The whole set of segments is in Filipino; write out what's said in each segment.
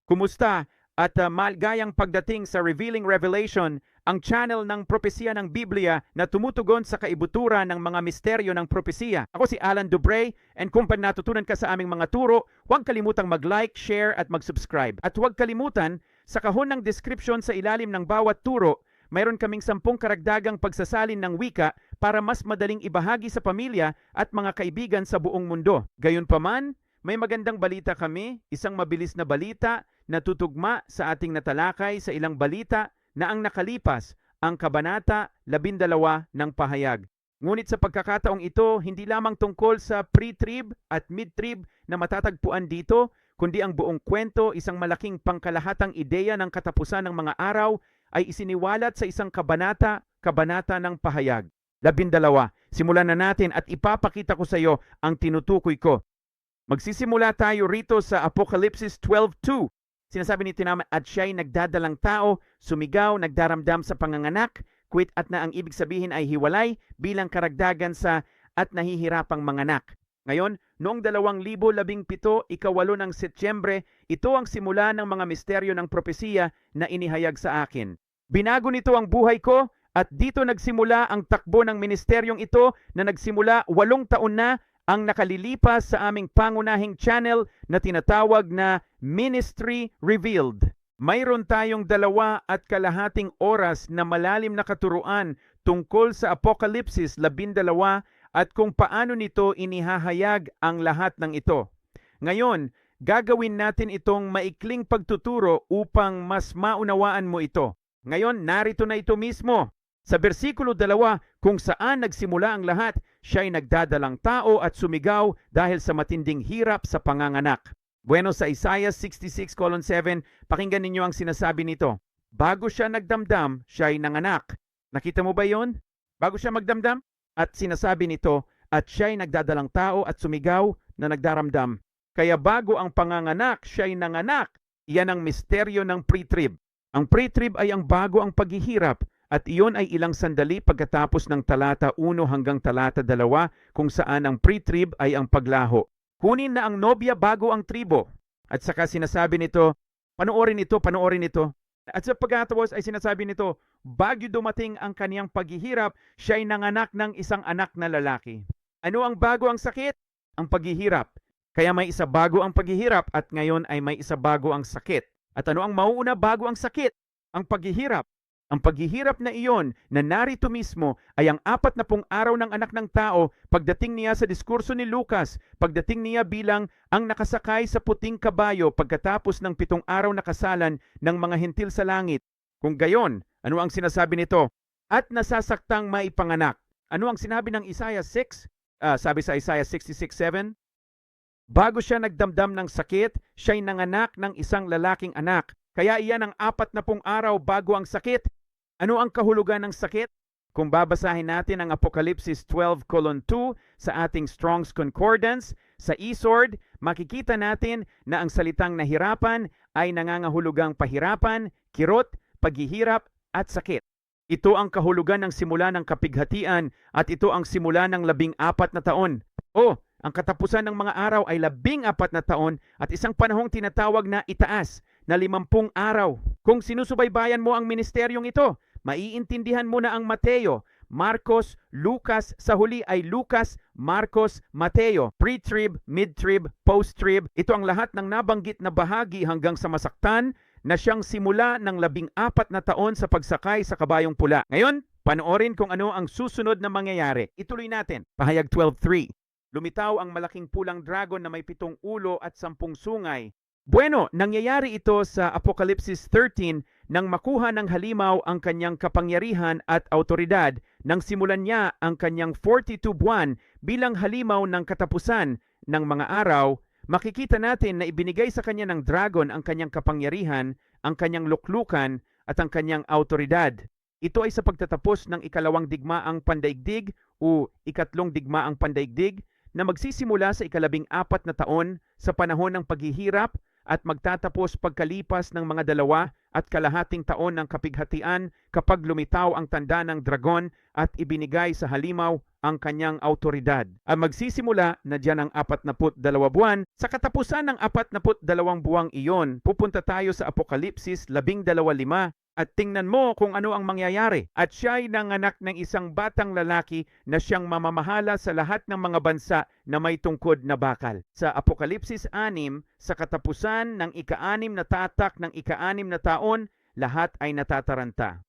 Kumusta? At maligayang pagdating sa Revealing Revelation, ang channel ng propesiya ng Biblia na tumutugon sa kaibuturan ng mga misteryo ng propesiya. Ako si Alan Dubre, and kung natutunan ka sa aming mga turo, huwag kalimutang mag-like, share at mag-subscribe. At huwag kalimutan, sa kahon ng description sa ilalim ng bawat turo, mayroon kaming 10 karagdagang pagsasalin ng wika para mas madaling ibahagi sa pamilya at mga kaibigan sa buong mundo. Gayunpaman, may magandang balita kami, isang mabilis na balita na tutugma sa ating natalakay sa ilang balita na ang nakalipas, ang Kabanata 12 ng Pahayag. Ngunit sa pagkakataong ito, hindi lamang tungkol sa pre-trib at mid-trib na matatagpuan dito, kundi ang buong kwento, isang malaking pangkalahatang ideya ng katapusan ng mga araw ay isiniwalat sa isang kabanata ng Pahayag. 12. Simulan na natin at ipapakita ko sa iyo ang tinutukoy ko. Magsisimula tayo rito sa Apocalypse 12:2. Sinasabi ni Tinaman, at siya'y nagdadalang tao, sumigaw, nagdaramdam sa panganganak, quit at na ang ibig sabihin ay hiwalay bilang karagdagan sa at nahihirapang manganak. Ngayon, noong 2017, ika-8 ng Setyembre, ito ang simula ng mga misteryo ng propesiya na inihayag sa akin. Binago nito ang buhay ko at dito nagsimula ang takbo ng ministeryong ito na nagsimula 8 taon na ang nakalilipas sa aming pangunahing channel na tinatawag na Ministry Revealed. Mayroon tayong 2.5 oras na malalim na katuruan tungkol sa Apokalipsis 12 at kung paano nito inihahayag ang lahat ng ito. Ngayon, gagawin natin itong maikling pagtuturo upang mas maunawaan mo ito. Ngayon, narito na ito mismo. Sa versikulo 2, kung saan nagsimula ang lahat, siya'y nagdadalang tao at sumigaw dahil sa matinding hirap sa panganganak. Bueno, sa Isaiah 66:7, pakinggan ninyo ang sinasabi nito. Bago siya nagdamdam, siya'y nanganak. Nakita mo ba yon? Bago siya magdamdam? At sinasabi nito, at siya'y nagdadalang tao at sumigaw na nagdaramdam. Kaya bago ang panganganak, siya'y nanganak. Iyan ang misteryo ng pre-trib. Ang pre-trib ay ang bago ang paghihirap. At iyon ay ilang sandali pagkatapos ng talata 1 hanggang talata 2 kung saan ang pre-trib ay ang paglaho. Kunin na ang nobya bago ang tribo. At saka sinasabi nito, panoorin ito. At sa pagkatapos ay sinasabi nito, bago dumating ang kaniyang paghihirap, siya'y nanganak ng isang anak na lalaki. Ano ang bago ang sakit? Ang paghihirap. Kaya may isa bago ang paghihirap at ngayon ay may isa bago ang sakit. At ano ang mauuna bago ang sakit? Ang paghihirap. Ang paghihirap na iyon na narito mismo ay ang 40 araw ng anak ng tao pagdating niya sa diskurso ni Lucas, pagdating niya bilang ang nakasakay sa puting kabayo pagkatapos ng 7 araw na kasalan ng mga hentil sa langit. Kung gayon, ano ang sinasabi nito? At nasasaktang maipanganak. Ano ang sinabi ng Isaiah 6? Sabi sa Isaiah 66:7, bago siya nagdamdam ng sakit, siya'y nanganak ng isang lalaking anak. Kaya iyan ang 40 araw bago ang sakit. Ano ang kahulugan ng sakit? Kung babasahin natin ang Apokalipsis 12:2 sa ating Strong's Concordance, sa eSword, makikita natin na ang salitang nahirapan ay nangangahulugang pahirapan, kirot, paghihirap at sakit. Ito ang kahulugan ng simula ng kapighatian at ito ang simula ng 14 na taon. Ang katapusan ng mga araw ay 14 na taon at isang panahong tinatawag na itaas na 50 araw. Kung sinusubaybayan mo ang ministeryong ito, maiintindihan mo na ang Mateo, Marcos, Lucas, sa huli ay Lucas, Marcos, Mateo, pre-trib, mid-trib, post-trib. Ito ang lahat ng nabanggit na bahagi hanggang sa masaktan na siyang simula ng 14 na taon sa pagsakay sa kabayong pula. Ngayon, panoorin kung ano ang susunod na mangyayari. Ituloy natin. Pahayag 12:3. Lumitaw ang malaking pulang dragon na may 7 ulo at 10 sungay. Bueno, nangyayari ito sa Apokalipsis 13 nang makuha ng halimaw ang kanyang kapangyarihan at autoridad nang simulan niya ang kanyang 42 buwan bilang halimaw ng katapusan ng mga araw. Makikita natin na ibinigay sa kanya ng dragon ang kanyang kapangyarihan, ang kanyang luklukan at ang kanyang autoridad. Ito ay sa pagtatapos ng 2 digmaang pandaigdig o 3 digmaang pandaigdig na magsisimula sa 14 na taon sa panahon ng paghihirap at magtatapos pagkalipas ng mga 2.5 taon ng kapighatian kapag lumitaw ang tanda ng dragon at ibinigay sa halimaw ang kanyang autoridad. Ang magsisimula na diyan ang 42 buwan. Sa katapusan ng 42 buwang iyon, pupunta tayo sa Apokalipsis 12:5 at tingnan mo kung ano ang mangyayari. At siya ay nanganak ng isang batang lalaki na siyang mamamahala sa lahat ng mga bansa na may tungkod na bakal. Sa Apokalipsis 6, sa katapusan ng ika-6 na tatak ng ika-6 na taon, lahat ay natataranta.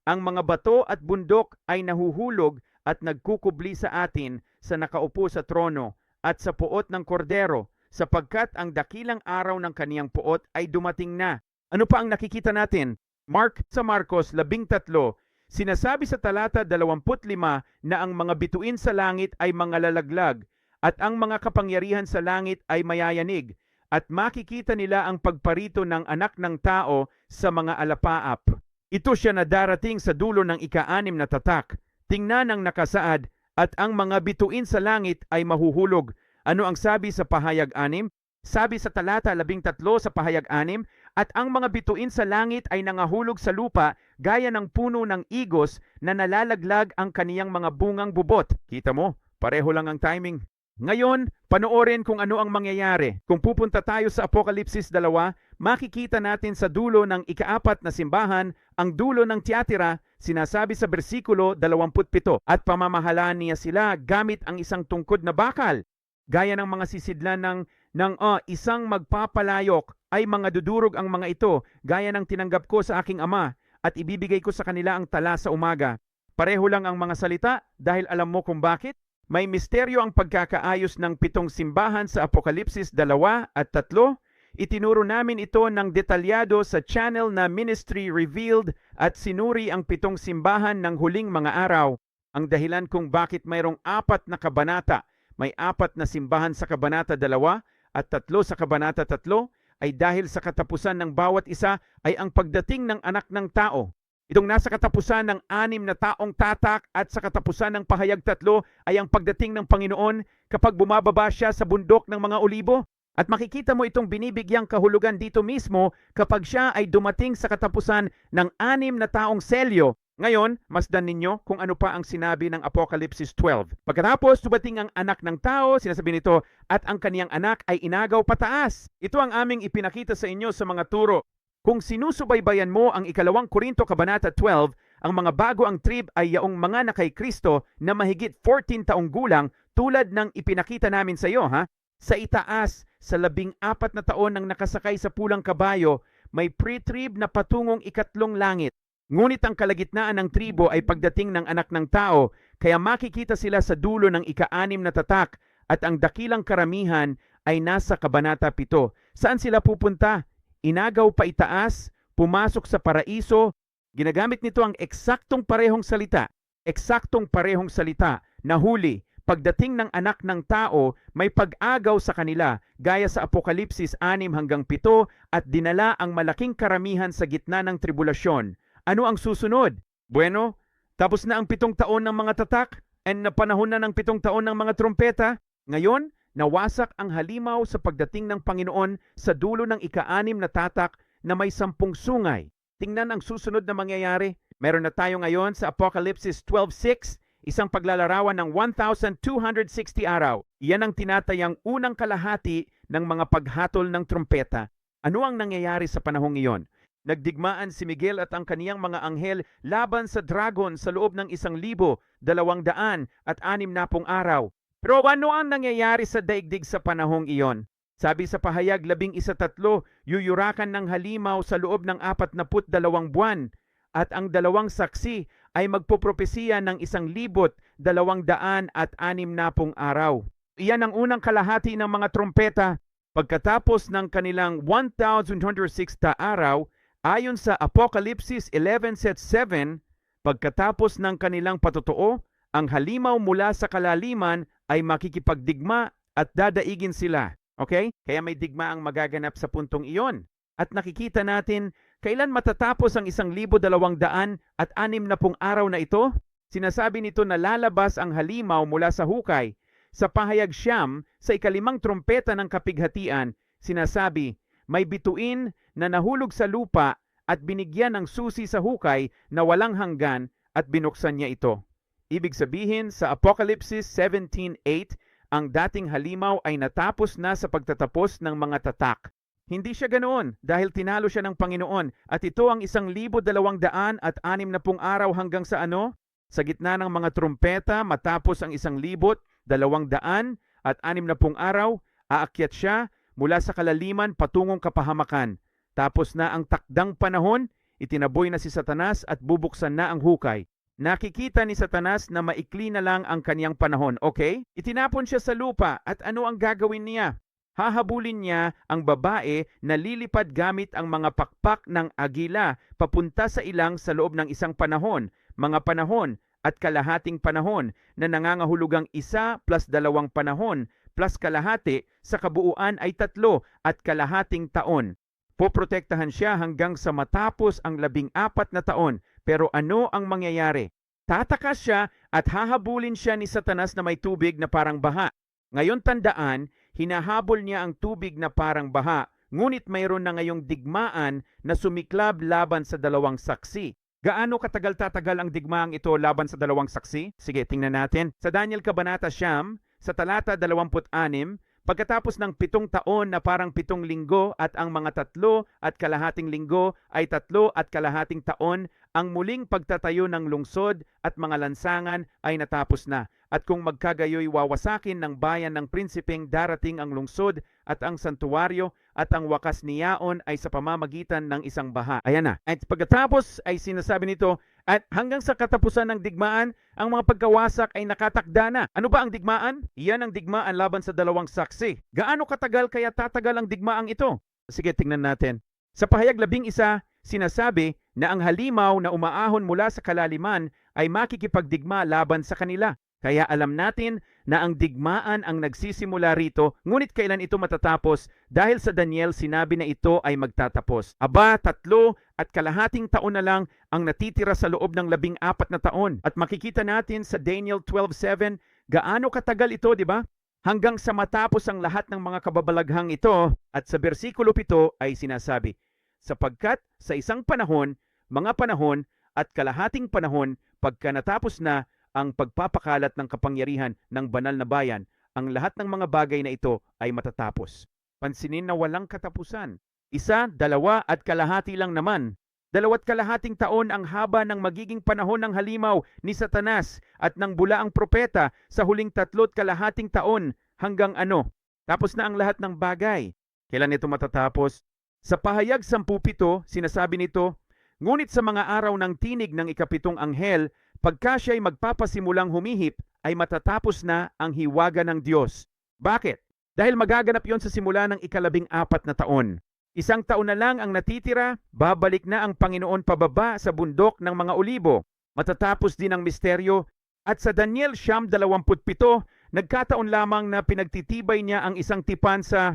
Ang mga bato at bundok ay nahuhulog at nagkukubli sa atin sa nakaupo sa trono at sa puot ng kordero, sapagkat ang dakilang araw ng kaniyang puot ay dumating na. Ano pa ang nakikita natin? Sa Marcos 13, sinasabi sa talata 25 na ang mga bituin sa langit ay mga lalaglag at ang mga kapangyarihan sa langit ay mayayanig at makikita nila ang pagparito ng anak ng tao sa mga alapaap. Ito siya na darating sa dulo ng ika-6 na tatak. Tingnan ang nakasaad, at ang mga bituin sa langit ay mahuhulog. Ano ang sabi sa pahayag 6? Sabi sa talata 13 sa pahayag 6, at ang mga bituin sa langit ay nangahulog sa lupa gaya ng puno ng igos na nalalaglag ang kaniyang mga bungang bubot. Kita mo, pareho lang ang timing. Ngayon, panoorin kung ano ang mangyayari. Kung pupunta tayo sa Apokalipsis 2, makikita natin sa dulo ng ika-4 na simbahan, ang dulo ng Tiatira, sinasabi sa bersikulo 27, at pamamahalaan niya sila gamit ang isang tungkod na bakal. Gaya ng mga sisidlan ng isang magpapalayok, ay mga dudurog ang mga ito, gaya ng tinanggap ko sa aking ama, at ibibigay ko sa kanila ang tala sa umaga. Pareho lang ang mga salita dahil alam mo kung bakit? May misteryo ang pagkakaayos ng 7 simbahan sa Apokalipsis 2 at 3. Itinuro namin ito ng detalyado sa channel na Ministry Revealed at sinuri ang 7 simbahan ng huling mga araw. Ang dahilan kung bakit mayroong 4 na kabanata, may 4 na simbahan sa kabanata 2 at 3 sa kabanata 3, ay dahil sa katapusan ng bawat isa ay ang pagdating ng anak ng tao. Itong nasa katapusan ng 6 na taong tatak at sa katapusan ng pahayag 3 ay ang pagdating ng Panginoon kapag bumababa siya sa bundok ng mga olibo. At makikita mo itong binibigyang kahulugan dito mismo kapag siya ay dumating sa katapusan ng 6 na taong selyo. Ngayon, masdan ninyo kung ano pa ang sinabi ng Apokalipsis 12. Pagkatapos, dumating ang anak ng tao, sinasabi nito, at ang kaniyang anak ay inagaw pataas. Ito ang aming ipinakita sa inyo sa mga turo. Kung sinusubaybayan mo ang 2 Korinto Kabanata 12, ang mga bago ang trib ay yaong mga na kay Kristo na mahigit 14 taong gulang tulad ng ipinakita namin sa iyo. Sa itaas, sa 14 na taon nang nakasakay sa pulang kabayo, may pre-trib na patungong 3 langit. Ngunit ang kalagitnaan ng tribo ay pagdating ng anak ng tao, kaya makikita sila sa dulo ng ika-6 na tatak at ang dakilang karamihan ay nasa Kabanata 7. Saan sila pupunta? Inagaw pa itaas, pumasok sa paraiso. Ginagamit nito ang eksaktong parehong salita na huli. Pagdating ng anak ng tao, may pag-agaw sa kanila gaya sa Apokalipsis 6-7 at dinala ang malaking karamihan sa gitna ng tribulasyon. Ano ang susunod? Bueno, tapos na ang 7 taon ng mga tatak and napanahon na ng 7 taon ng mga trompeta. Ngayon, nawasak ang halimaw sa pagdating ng Panginoon sa dulo ng ika-6 na tatak na may 10 sungay. Tingnan ang susunod na mangyayari. Meron na tayo ngayon sa Apokalipsis 12:6, isang paglalarawan ng 1,260 araw. Iyan ang tinatayang unang kalahati ng mga paghatol ng trompeta. Ano ang nangyayari sa panahong iyon? Nagdigmaan si Miguel at ang kaniyang mga anghel laban sa dragon sa loob ng 1,260 araw. Pero ano ang nangyayari sa daigdig sa panahong iyon? Sabi sa pahayag 11:3, yuyurakan ng halimaw sa loob ng 42 buwan at ang 2 saksi ay magpopropesiya ng 1,260 araw. Iyan ang unang kalahati ng mga trompeta. Pagkatapos ng kanilang 1,260 araw, ayon sa Apokalipsis 11:7, pagkatapos ng kanilang patotoo, ang halimaw mula sa kalaliman ay makikipagdigma at dadaigin sila. Okay? Kaya may digma ang magaganap sa puntong iyon. At nakikita natin, kailan matatapos ang 1,260 araw na ito? Sinasabi nito na lalabas ang halimaw mula sa hukay. Sa pahayag 9, sa ika-5 trompeta ng kapighatian, sinasabi, may bituin na nahulog sa lupa at binigyan ng susi sa hukay na walang hanggan at binuksan niya ito. Ibig sabihin, sa Apocalypse 17:8, ang dating halimaw ay natapos na sa pagtatapos ng mga tatak. Hindi siya ganoon dahil tinalo siya ng Panginoon at ito ang 1,260 araw hanggang sa ano? Sa gitna ng mga trumpeta matapos ang 1,260 araw, aakyat siya mula sa kalaliman patungong kapahamakan. Tapos na ang takdang panahon, itinaboy na si Satanas at bubuksan na ang hukay. Nakikita ni Satanas na maikli na lang ang kaniyang panahon, okay? Itinapon siya sa lupa at ano ang gagawin niya? Hahabulin niya ang babae na lilipad gamit ang mga pakpak ng agila papunta sa ilang sa loob ng isang panahon, mga panahon at kalahating panahon na nangangahulugang 1 plus 2 panahon plus kalahati sa kabuuan ay 3 at kalahating taon. Poprotektahan siya hanggang sa matapos ang 14 na taon. Pero ano ang mangyayari? Tatakas siya at hahabulin siya ni Satanas na may tubig na parang baha. Ngayon tandaan, hinahabol niya ang tubig na parang baha, ngunit mayroon na ngayong digmaan na sumiklab laban sa dalawang saksi. Gaano tatagal ang digmaang ito laban sa dalawang saksi? Sige, tingnan natin. Sa Daniel Kabanata 9, sa talata 26, pagkatapos ng 7 taon na parang 7 linggo at ang mga 3 at kalahating linggo ay 3 at kalahating taon, ang muling pagtatayo ng lungsod at mga lansangan ay natapos na. At kung magkagayoy wawasakin ng bayan ng prinsipeng darating ang lungsod at ang santuwaryo at ang wakas niyaon ay sa pamamagitan ng isang baha. Ayan na. At pagkatapos ay sinasabi nito, at hanggang sa katapusan ng digmaan, ang mga pagkawasak ay nakatakda na. Ano ba ang digmaan? Iyan ang digmaan laban sa dalawang saksi. Gaano katagal kaya tatagal ang digmaang ito? Sige, tingnan natin. Sa pahayag 11, sinasabi na ang halimaw na umaahon mula sa kalaliman ay makikipagdigma laban sa kanila. Kaya alam natin na ang digmaan ang nagsisimula rito, ngunit kailan ito matatapos dahil sa Daniel sinabi na ito ay magtatapos. Aba, 3 at kalahating taon na lang ang natitira sa loob ng 14 na taon. At makikita natin sa Daniel 12:7 gaano katagal ito, di ba? Hanggang sa matapos ang lahat ng mga kababalaghang ito. At sa versikulo 7 ay sinasabi, sapagkat sa isang panahon, mga panahon at kalahating panahon, pagka natapos na ang pagpapakalat ng kapangyarihan ng banal na bayan, ang lahat ng mga bagay na ito ay matatapos. Pansinin na walang katapusan. 1, 2 at kalahati lang naman. 2 at kalahating taon ang haba ng magiging panahon ng halimaw ni Satanas at ng bulaang propeta sa huling 3 at kalahating taon hanggang ano? Tapos na ang lahat ng bagay. Kailan ito matatapos? Sa pahayag 10:7, sinasabi nito, ngunit sa mga araw ng tinig ng ikapitong anghel, pagka siya'y magpapasimulang humihip, ay matatapos na ang hiwaga ng Diyos. Bakit? Dahil magaganap yon sa simula ng 14 na taon. 1 taon na lang ang natitira, babalik na ang Panginoon pababa sa bundok ng mga olibo. Matatapos din ang misteryo. At sa Daniel 9:27, nagkataon lamang na pinagtitibay niya ang isang tipan sa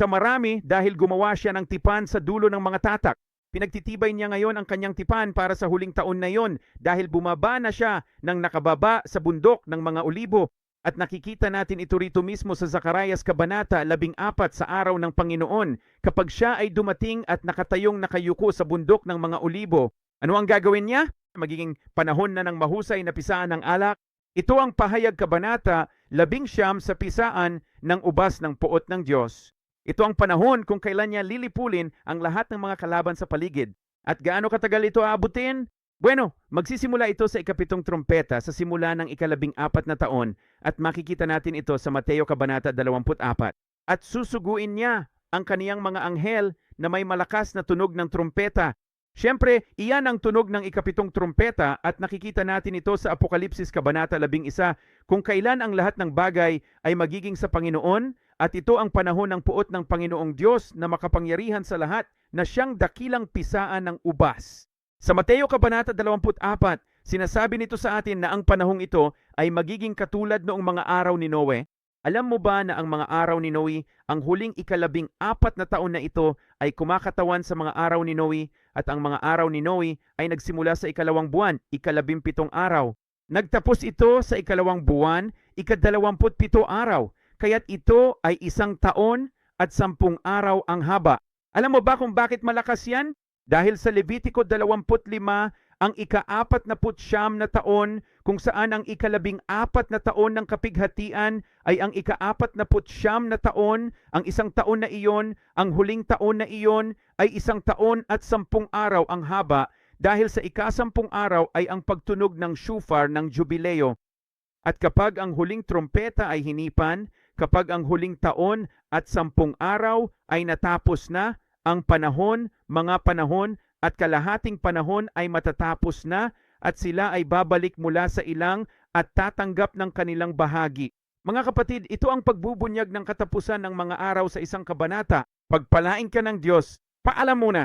marami dahil gumawa siya ng tipan sa dulo ng mga tatak. Pinagtitibay niya ngayon ang kanyang tipan para sa huling taon na yon dahil bumaba na siya ng nakababa sa bundok ng mga olibo. At nakikita natin ito rito mismo sa Zacarias Kabanata 14 sa araw ng Panginoon kapag siya ay dumating at nakatayong nakayuko sa bundok ng mga olibo. Ano ang gagawin niya? Magiging panahon na ng mahusay na pisaan ng alak. Ito ang pahayag Kabanata 19 sa pisaan ng ubas ng puot ng Diyos. Ito ang panahon kung kailan niya lilipulin ang lahat ng mga kalaban sa paligid. At gaano katagal ito aabutin? Bueno, magsisimula ito sa ikapitong trumpeta sa simula ng 14 na taon at makikita natin ito sa Mateo Kabanata 24. At susuguin niya ang kaniyang mga anghel na may malakas na tunog ng trumpeta. Siyempre, iyan ang tunog ng ikapitong trumpeta at nakikita natin ito sa Apokalipsis Kabanata 11 kung kailan ang lahat ng bagay ay magiging sa Panginoon at ito ang panahon ng puot ng Panginoong Diyos na makapangyarihan sa lahat na siyang dakilang pisaan ng ubas. Sa Mateo Kabanata 24, sinasabi nito sa atin na ang panahong ito ay magiging katulad noong mga araw ni Noe. Alam mo ba na ang mga araw ni Noe, ang huling 14 na taon na ito ay kumakatawan sa mga araw ni Noe at ang mga araw ni Noe ay nagsimula sa 2 buwan, 17 araw. Nagtapos ito sa 2 buwan, 27 araw. Kaya't ito ay 1 taon at 10 araw ang haba. Alam mo ba kung bakit malakas yan? Dahil sa Levitico 25, ang ika-49 na taon, kung saan ang ika-14 na taon ng kapighatian ay ang ika-49 na taon, ang isang taon na iyon, ang huling taon na iyon ay 1 taon at 10 araw ang haba, dahil sa ika-10 araw ay ang pagtunog ng shofar ng jubileo. At kapag ang huling trompeta ay hinipan, kapag ang huling taon at 10 araw ay natapos na, ang panahon, mga panahon at kalahating panahon ay matatapos na, at sila ay babalik mula sa ilang at tatanggap ng kanilang bahagi. Mga kapatid, ito ang pagbubunyag ng katapusan ng mga araw sa isang kabanata. Pagpalain ka ng Diyos. Paalam muna.